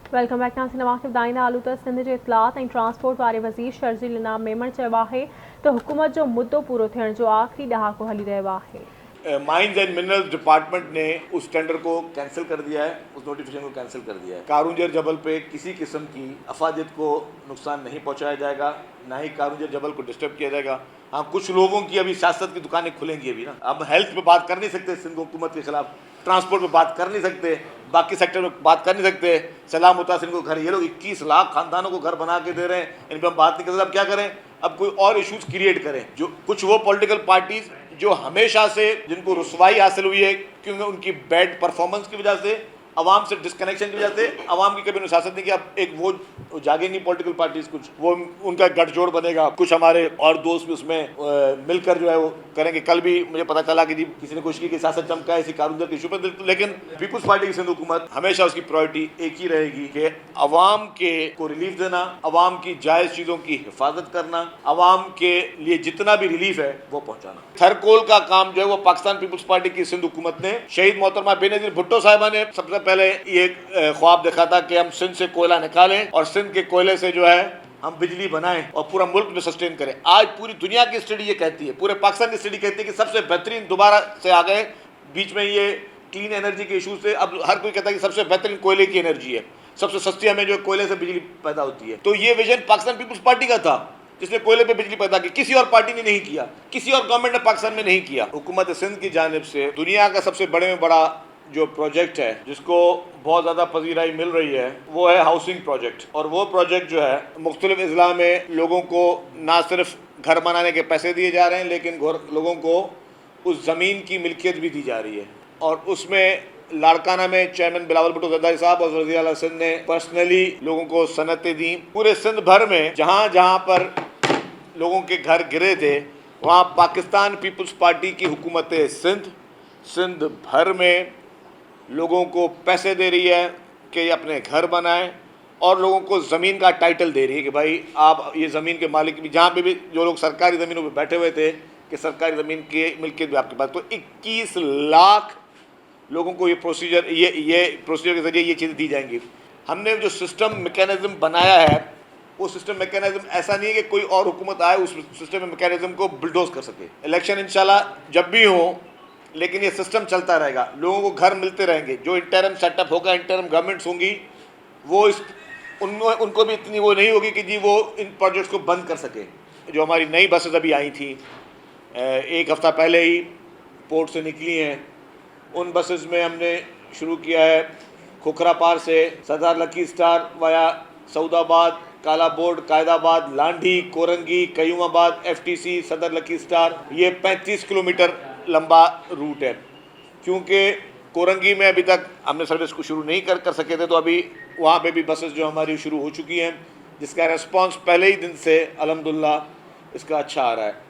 Welcome back नाज़रीन। वाक़िफ़ दाइना आलूता सिंध जे इतलात ऐं transport वारे वज़ीर शर्जील इनाम मेमण चयो आहे त हुकूमत जो मुद्दो पूरो थियण जो आख़िरी ॾहाको हली रहियो आहे। माइंस एंड मिनरल्स डिपार्टमेंट ने उस टेंडर को कैंसिल कर दिया है, उस नोटिफिकेशन को कैंसिल कर दिया है। कारूंजर जबल पे किसी किस्म की अफादियत को नुकसान नहीं पहुंचाया जाएगा, ना ही कारूंजर जबल को डिस्टर्ब किया जाएगा। हाँ, कुछ लोगों की अभी सियासत की दुकानें खुलेंगी अभी ना। अब हेल्थ पे बात कर नहीं सकते सिंध हुकूमत के खिलाफ, ट्रांसपोर्ट पे बात कर नहीं सकते, बाकी सेक्टर में बात कर नहीं सकते। सलाम मुतासिर को घर, ये लोग 21 लाख खानदानों को घर बना के दे रहे हैं, इन पर हम बात नहीं कर सकते। अब क्या करें? अब कोई और इश्यूज क्रिएट करें। जो कुछ वो पॉलिटिकल पार्टीज जो हमेशा से जिनको रुसवाई हासिल हुई है क्योंकि उनकी बैड परफॉर्मेंस की वजह से, अवाम से डिस्कनेक्शन की वजह से, अवाम की कभी अनुशासन नहीं किया। एक वो जागेंगी पॉलिटिकल पार्टीज, कुछ वो उनका गठजोड़ बनेगा, कुछ हमारे और दोस्त भी उसमें मिलकर जो है वो करेंगे। कल भी मुझे पता चला कि जी किसी ने कोशिश की कि सियासत चमका इसी कारूंजर के इशू पर, लेकिन पीपुल्स पार्टी की सिंध हुकूमत हमेशा उसकी प्रायोरिटी एक ही रहेगी कि अवाम के को रिलीफ देना, अवाम की जायज चीजों की हिफाजत करना, अवाम के लिए जितना भी रिलीफ है वो पहुंचाना। थरकोल का काम जो है वो पाकिस्तान पीपुल्स पार्टी की सिंध हुकूमत ने, शहीद मोहतरमा बेनजीर भुट्टो साहिबा ने सबसे पहले ये ख्वाब देखा था कि हम सिंध से कोयला निकालें और सिंध के कोयले से जो है हम बिजली बनाएं और पूरा मुल्क में सस्टेन करें। आज पूरी दुनिया की स्टडी ये कहती है, पूरे पाकिस्तान की स्टडी कहती है कि सबसे बेहतरीन दोबारा से आ गए। बीच में ये क्लीन एनर्जी के इशू से अब हर कोई कहता है कि सबसे बेहतरीन कोयले की एनर्जी है, सबसे सस्ती हमें जो कोयले से बिजली पैदा होती है। तो ये विजन पाकिस्तान पीपुल्स पार्टी का था जिसने कोयले पे बिजली पैदा की, किसी और पार्टी ने नहीं किया, किसी और गवर्नमेंट ने पाकिस्तान में नहीं किया। हुकूमत सिंध की जानिब से दुनिया का सबसे बड़े में बड़ा जो प्रोजेक्ट है जिसको बहुत ज़्यादा पजीराई मिल रही है वो है हाउसिंग प्रोजेक्ट। और वो प्रोजेक्ट जो है मुख्तलिफ अजला में लोगों को ना सिर्फ घर बनाने के पैसे दिए जा रहे हैं, लेकिन लोगों को उस ज़मीन की मिल्कियत भी दी जा रही है। और उसमें लाड़काना में चेयरमैन बिलावल भुट्टो जरदारी साहब और वज़ीर आला सिंध ने पर्सनली लोगों को सनतें दी। पूरे सिंध भर में जहाँ जहाँ पर लोगों के घर गिरे थे वहाँ पाकिस्तान पीपुल्स पार्टी की हुकूमत सिंध भर में लोगों को पैसे दे रही है कि ये अपने घर बनाएं, और लोगों को ज़मीन का टाइटल दे रही है कि भाई आप ये ज़मीन के मालिक भी, जहाँ पे भी जो लोग सरकारी ज़मीनों पे बैठे हुए थे कि सरकारी ज़मीन की मिल्कियत भी आपके पास। तो 21 लाख लोगों को ये प्रोसीजर के ज़रिए ये चीज़ें दी जाएंगी। हमने जो सिस्टम मैकेनिज़्म बनाया है वो सिस्टम मैकेनिज़्म ऐसा नहीं है कि कोई और हुकूमत आए उस सिस्टम मैकेनिज़्म को बुलडोज कर सके। इलेक्शन इंशाल्लाह जब भी हो, लेकिन ये सिस्टम चलता रहेगा, लोगों को घर मिलते रहेंगे। जो इंटरम सेटअप होगा, इंटरम गवर्नमेंट्स होंगी, वो उनको भी इतनी वो नहीं होगी कि जी वो इन प्रोजेक्ट्स को बंद कर सके। जो हमारी नई बसेस अभी आई थी, एक हफ़्ता पहले ही पोर्ट से निकली हैं, उन बसेस में हमने शुरू किया है खोखरा पार से सरदार लकी स्टार वाया सऊदाबाद, काला बोर्ड, कायदाबाद, लांडी, कोरंगी, कयूमाबाद, FTC, सदर लकी स्टार। ये 35 किलोमीटर लंबा रूट है। क्योंकि कोरंगी में अभी तक हमने सर्विस को शुरू नहीं कर सके थे, तो अभी वहाँ पे भी बसेस जो हमारी शुरू हो चुकी हैं, जिसका रेस्पॉन्स पहले ही दिन से अल्हम्दुलिल्लाह इसका अच्छा आ रहा है।